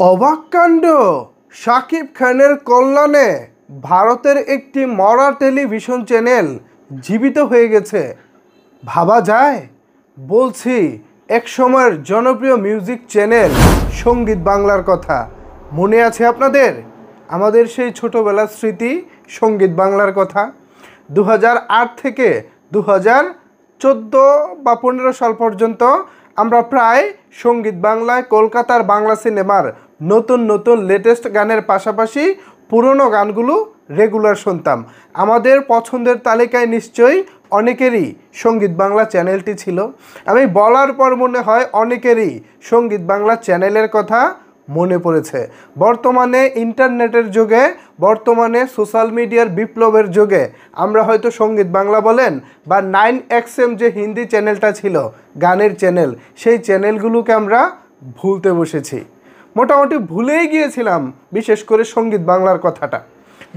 অবাক কাণ্ড! শাকিব খানের কল্যাণে ভারতের একটি মরা টেলিভিশন চ্যানেল জীবিত হয়ে গেছে। ভাবা যায়? বলছি এক সময়ের জনপ্রিয় মিউজিক চ্যানেল সঙ্গীত বাংলার কথা। মনে আছে আপনাদের? আমাদের সেই ছোটোবেলার স্মৃতি সঙ্গীত বাংলার কথা। 2008 থেকে 2014 বা 15 সাল পর্যন্ত আমরা প্রায় সঙ্গীত বাংলায় কলকাতার বাংলা সিনেমার নতুন নতুন লেটেস্ট গানের পাশাপাশি পুরনো গানগুলো রেগুলার শুনতাম। আমাদের পছন্দের তালিকায় নিশ্চয়ই অনেকেরই সঙ্গীত বাংলা চ্যানেলটি ছিল। আমি বলার পর মনে হয় অনেকেরই সঙ্গীত বাংলা চ্যানেলের কথা মনে পড়েছে। বর্তমানে ইন্টারনেটের যুগে, বর্তমানে সোশ্যাল মিডিয়ার বিপ্লবের যুগে আমরা হয়তো সঙ্গীত বাংলা বলেন বা 9XM যে হিন্দি চ্যানেলটা ছিল গানের চ্যানেল, সেই চ্যানেলগুলোকে আমরা ভুলতে বসেছি। মোটামুটি ভুলেই গিয়েছিলাম বিশেষ করে সঙ্গীত বাংলার কথাটা।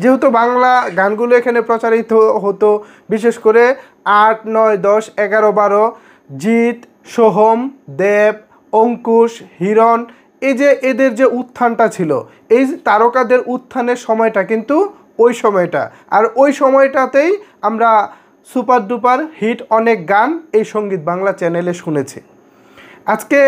যেহেতু বাংলা গানগুলো এখানে প্রচারিত হতো, বিশেষ করে 8, 9, 10, 11, 12, জিৎ, সোহম, দেব, অঙ্কুশ, হিরণ, এই যে এদের যে উত্থানটা ছিল, এই তারকাদের উত্থানের সময়টা কিন্তু ওই সময়টা, আর ওই সময়টাতেই আমরা সুপার ডুপার হিট অনেক গান এই সঙ্গীত বাংলা চ্যানেলে শুনেছি। আজকে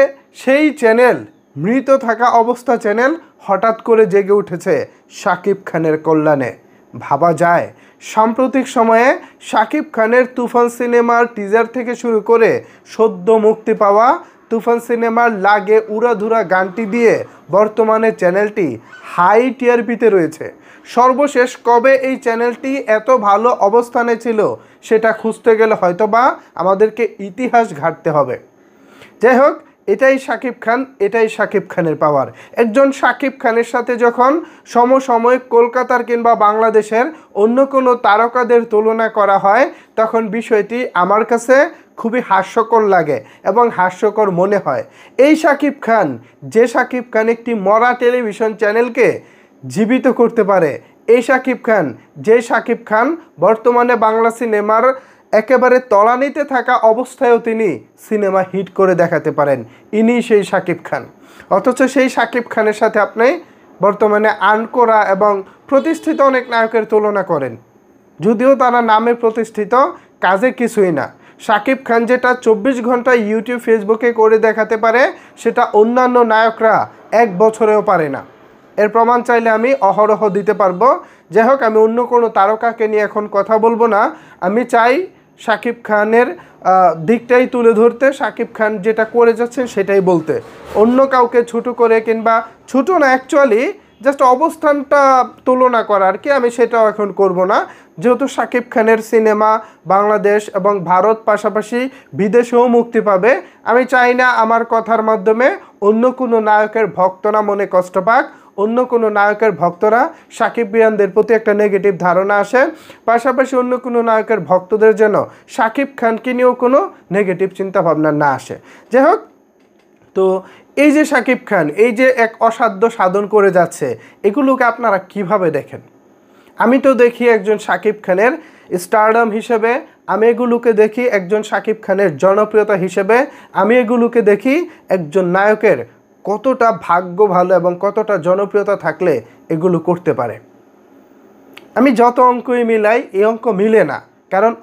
সেই চ্যানেল, মৃত থাকা অবস্থা চ্যানেল, হঠাৎ করে জেগে উঠেছে শাকিব খানের কল্যাণে। ভাবা যায় সাম্প্রতিক সময়ে শাকিব খানের তুফান সিনেমার টিজার থেকে শুরু করে সদ্য মুক্তি পাওয়া তুফান সিনেমার লাগে উড়াধুরা গানটি দিয়ে বর্তমানে চ্যানেলটি হাই টিআরপিতে রয়েছে। সর্বশেষ কবে এই চ্যানেলটি এত ভালো অবস্থানে ছিল সেটা খুঁজতে গেলে হয়তোবা আমাদেরকে ইতিহাস ঘাঁটতে হবে। যাই হোক, এটাই শাকিব খান, এটাই শাকিব খানের পাওয়ার। একজন শাকিব খানের সাথে যখন সমসাময়িক কলকাতার কিংবা বাংলাদেশের অন্য কোনো তারকাদের তুলনা করা হয়, তখন বিষয়টি আমার কাছে খুবই হাস্যকর লাগে এবং হাস্যকর মনে হয়। এই শাকিব খান, যে শাকিব খান একটি মরা টেলিভিশন চ্যানেলকে জীবিত করতে পারে, এই শাকিব খান, যে শাকিব খান বর্তমানে বাংলা সিনেমার একেবারে তলানিতে থাকা অবস্থায়ও তিনি সিনেমা হিট করে দেখাতে পারেন, ইনি সেই শাকিব খান। অথচ সেই শাকিব খানের সাথে আপনি বর্তমানে আনকোরা এবং প্রতিষ্ঠিত অনেক নায়কের তুলনা করেন, যদিও তারা নামে প্রতিষ্ঠিত, কাজে কিছুই না। শাকিব খান যেটা 24 ঘন্টা ইউটিউব ফেসবুকে করে দেখাতে পারে, সেটা অন্যান্য নায়করা 1 বছরেও পারে না। এর প্রমাণ চাইলে আমি অহরহ দিতে পারবো। যাই হোক, আমি অন্য কোনো তারকাকে নিয়ে এখন কথা বলবো না। আমি চাই শাকিব খানের দিকটাই তুলে ধরতে, শাকিব খান যেটা করে যাচ্ছেন সেটাই বলতে। অন্য কাউকে ছোটো করে, কিংবা ছোটো না, অ্যাকচুয়ালি জাস্ট অবস্থানটা তুলনা করা আর কি, আমি সেটাও এখন করব না। যেহেতু শাকিব খানের সিনেমা বাংলাদেশ এবং ভারত পাশাপাশি বিদেশেও মুক্তি পাবে, আমি চাই না আমার কথার মাধ্যমে অন্য কোনো নায়কের ভক্তরা মনে কষ্ট পাক, অন্য কোনো নায়কের ভক্তরা শাকিব বিয়ানদের প্রতি একটা নেগেটিভ ধারণা আসে, পাশাপাশি অন্য কোনো নায়কের ভক্তদের যেন শাকিব খানকে নিয়েও কোনো নেগেটিভ চিন্তাভাবনা না আসে। যাই হোক, তো এই যে শাকিব খান এই যে এক অসাধ্য সাধন করে যাচ্ছে, এগুলোকে আপনারা কিভাবে দেখেন? আমি তো দেখি একজন শাকিব খানের স্টারডাম হিসেবে, আমি এগুলোকে দেখি একজন শাকিব খানের জনপ্রিয়তা হিসেবে, আমি এগুলোকে দেখি একজন নায়কের কতটা ভাগ্য ভালো এবং কতটা জনপ্রিয়তা থাকলে এগুলো করতে পারে। আমি যত অঙ্কই মিলাই, এই অঙ্ক মিলে না। কারণ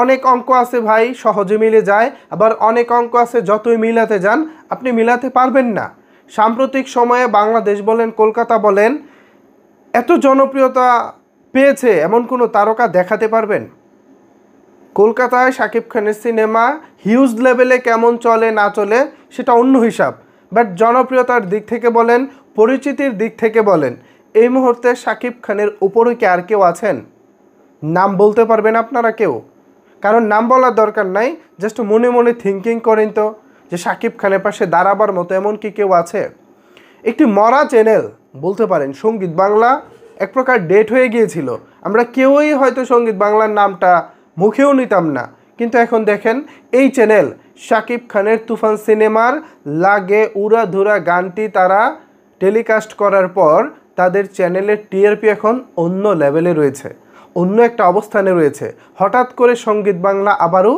অনেক অঙ্ক আছে ভাই, সহজে মিলে যায়, আবার অনেক অঙ্ক আছে যতই মিলাতে যান আপনি মিলাতে পারবেন না। সাম্প্রতিক সময়ে বাংলাদেশ বলেন, কলকাতা বলেন, এত জনপ্রিয়তা পেয়েছে এমন কোনো তারকা দেখাতে পারবেন? কলকাতায় শাকিব খানের সিনেমা হিউজ লেভেলে কেমন চলে না চলে সেটা অন্য হিসাব, বাট জনপ্রিয়তার দিক থেকে বলেন, পরিচিতির দিক থেকে বলেন, এই মুহূর্তে শাকিব খানের উপরে কি আর কেউ আছেন? নাম বলতে পারবেন আপনারা কেউ? কারণ নাম বলার দরকার নাই, জাস্ট মনে মনে থিঙ্কিং করেন তো যে শাকিব খানের পাশে দাঁড়াবার মতো এমন কি কেউ আছে? একটি মরা চ্যানেল বলতে পারেন, সঙ্গীত বাংলা এক প্রকার ডেট হয়ে গিয়েছিল। আমরা কেউই হয়তো সঙ্গীত বাংলার নামটা মুখেও নিতাম না, কিন্তু এখন দেখেন এই চ্যানেল শাকিব খানের তুফান সিনেমার লাগে উড়াধুরা গানটি তারা টেলিকাস্ট করার পর তাদের চ্যানেলের টিআরপি এখন অন্য লেভেলে রয়েছে, অন্য একটা অবস্থানে রয়েছে। হঠাৎ করে সঙ্গীত বাংলা আবারও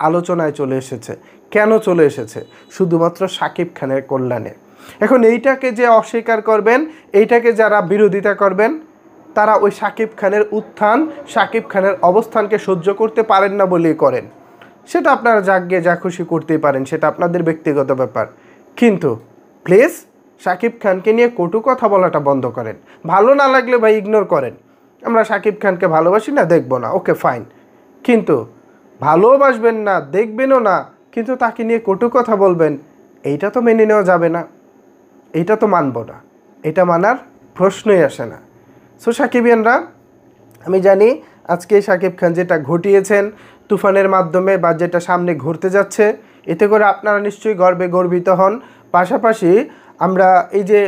আলোচনায় চলে এসেছে। কেন চলে এসেছে? শুধুমাত্র শাকিব খানের কল্যাণে। এখন এইটাকে যে অস্বীকার করবেন, এইটাকে যারা বিরোধিতা করবেন, তারা ওই শাকিব খানের উত্থান, শাকিব খানের অবস্থানকে সহ্য করতে পারেন না বলেই করেন। সেটা আপনারা জাগিয়ে যা খুশি করতেই পারেন, সেটা আপনাদের ব্যক্তিগত ব্যাপার। কিন্তু প্লিজ শাকিব খানকে নিয়ে কটু কথা বলাটা বন্ধ করেন। ভালো না লাগলে ভাই ইগনোর করেন, আমরা শাকিব খানকে ভালোবাসি না, দেখবো না, ওকে ফাইন। কিন্তু ভালোবাসবেন না, দেখবেনও না, কিন্তু তাকে নিয়ে কটু কথা বলবেন, এইটা তো মেনে নেওয়া যাবে না, এইটা তো মানব না, এটা মানার প্রশ্নই আসে না। সো সাকিবিয়ানরা, আমি জানি আজকে শাকিব খান যেটা ঘটিয়েছেন তুফানের মাধ্যমে বা যেটা সামনে ঘুরতে যাচ্ছে, এতে করে আপনারা নিশ্চয়ই গর্বে গর্বিত হন। পাশাপাশি আমরা এই যে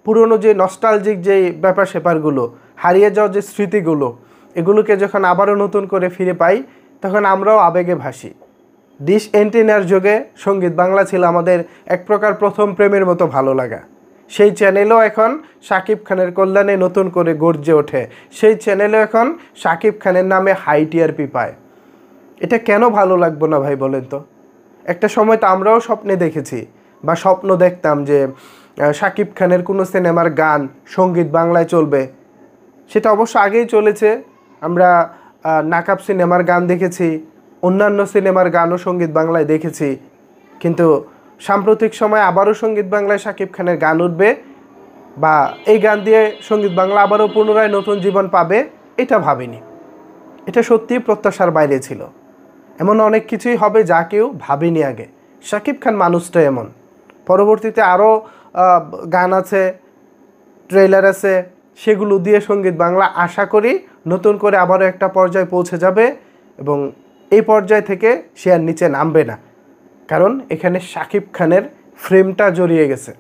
পুরনো যে নস্টালজিক যে ব্যাপার স্যাপারগুলো, হারিয়ে যাওয়া যে স্মৃতিগুলো, এগুলোকে যখন আবারও নতুন করে ফিরে পাই, তখন আমরাও আবেগে ভাসি। ডিশ এন্টেনার যুগে সঙ্গীত বাংলা ছিল আমাদের এক প্রকার প্রথম প্রেমের মতো ভালো লাগা। সেই চ্যানেলও এখন শাকিব খানের কল্যাণে নতুন করে গর্জে ওঠে। সেই চ্যানেলও এখন শাকিব খানের নামে হাই টিআরপি পায়। এটা কেন ভালো লাগবে না ভাই বলেন তো? একটা সময় তো আমরাও স্বপ্নে দেখেছি বা স্বপ্ন দেখতাম যে শাকিব খানের কোনো সিনেমার গান সঙ্গীত বাংলায় চলবে। সেটা অবশ্য আগেই চলেছে। আমরা নাকাব সিনেমার গান দেখেছি, অন্যান্য সিনেমার গানও সঙ্গীত বাংলায় দেখেছি। কিন্তু সাম্প্রতিক সময় আবারও সঙ্গীত বাংলায় শাকিব খানের গান উঠবে বা এই গান দিয়ে সঙ্গীত বাংলা আবারও পুনরায় নতুন জীবন পাবে, এটা ভাবিনি। এটা সত্যিই প্রত্যাশার বাইরে ছিল। এমন অনেক কিছুই হবে যা কেউ ভাবিনি আগে। শাকিব খান মানুষটা এমন। পরবর্তীতে আরও গান আছে, ট্রেলার আছে, সেগুলো দিয়ে সঙ্গীত বাংলা আশা করি নতুন করে আবারও একটা পর্যায়ে পৌঁছে যাবে এবং এই পর্যায় থেকে সে আর নিচে নামবে না। কারণ এখানে শাকিব খানের ফ্রেমটা জড়িয়ে গেছে।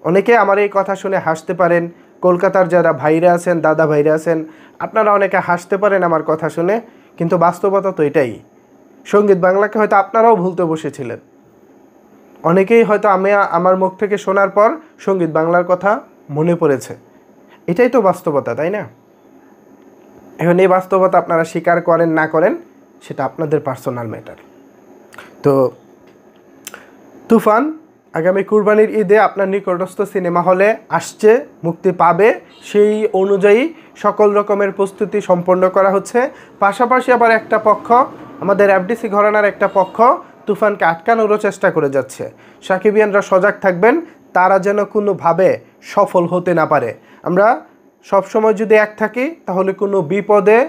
অনেকে আমার এই কথা শুনে হাসতে পারেন, কলকাতার যারা ভাইরা আছেন, দাদা ভাইরা আছেন, আপনারা অনেকে হাসতে পারেন আমার কথা শুনে, কিন্তু বাস্তবতা তো এটাই। সঙ্গীত বাংলাকে হয়তো আপনারাও ভুলতে বসেছিলেন। অনেকেই হয়তো আমার মুখ থেকে শোনার পর সঙ্গীত বাংলার কথা মনে পড়েছে। এটাই তো বাস্তবতা, তাই না? এখন এই বাস্তবতা আপনারা স্বীকার করেন না করেন সেটা আপনাদের পার্সোনাল ম্যাটার। তো তুফান আগামী কুরবানির ঈদে আপনার নিকটস্থ সিনেমা হলে আসছে, মুক্তি পাবে। সেই অনুযায়ী সকল রকমের প্রস্তুতি সম্পন্ন করা হচ্ছে। পাশাপাশি আবার একটা পক্ষ, আমাদের এফডিসি ঘরানার একটা পক্ষ তুফানকে আটকানোরও চেষ্টা করে যাচ্ছে। সাকিবিয়ানরা সজাগ থাকবেন, তারা যেন কোনোভাবে সফল হতে না পারে। আমরা সবসময় যদি এক থাকি তাহলে কোনো বিপদে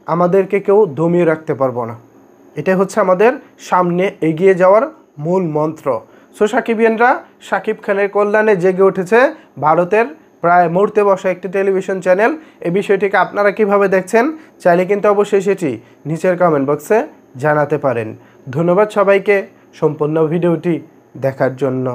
আমাদেরকে কেউ দমিয়ে রাখতে পারবো না। এটাই হচ্ছে আমাদের সামনে এগিয়ে যাওয়ার মূল মন্ত্র। সো সাকিবিয়ানরা, শাকিব খানের কল্যাণে জেগে উঠেছে ভারতের প্রায় মরতে বসা একটি টেলিভিশন চ্যানেল। এই বিষয়টিকে আপনারা কিভাবে দেখছেন চাইলে কিন্তু অবশ্যই সেটি নিচের কমেন্ট বক্সে জানাতে পারেন। ধন্যবাদ সবাইকে সম্পূর্ণ ভিডিওটি দেখার জন্য।